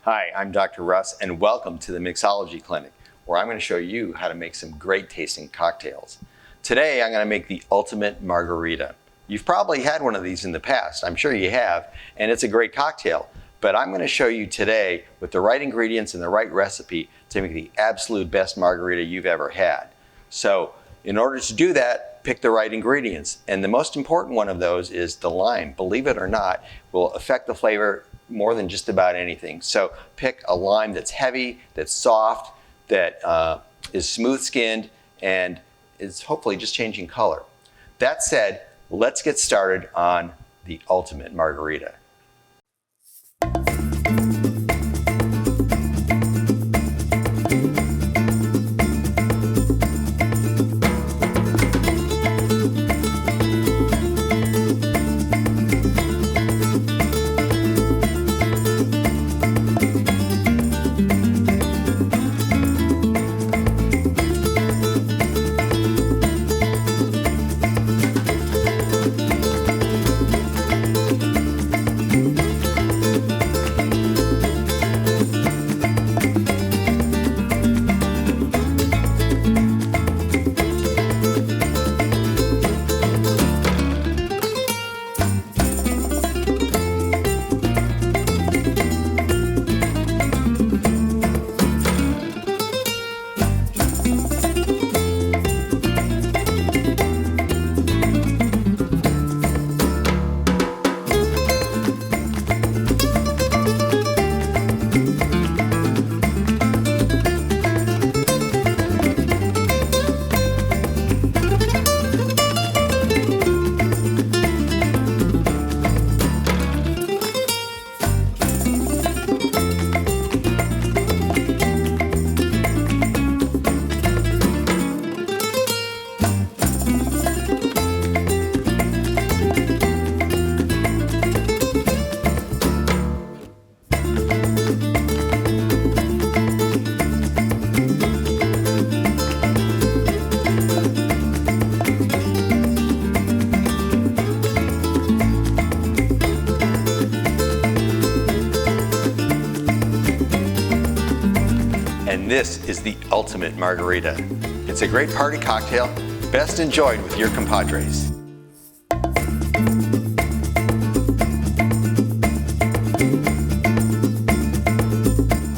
Hi, I'm Dr. Russ, and welcome to the Mixology Clinic, where I'm going to show you how to make some great tasting cocktails. Today, I'm going to make the ultimate margarita. You've probably had one of these in the past, I'm sure you have, and it's a great cocktail. But I'm going to show you today with the right ingredients and the right recipe to make the absolute best margarita you've ever had. So, in order to do that, pick the right ingredients. And the most important one of those is the lime. Believe it or not, will affect the flavor more than just about anything. So pick a lime that's heavy, that's soft, that is smooth-skinned, and is hopefully just changing color. That said, let's get started on the ultimate margarita. And this is the ultimate margarita. It's a great party cocktail, best enjoyed with your compadres.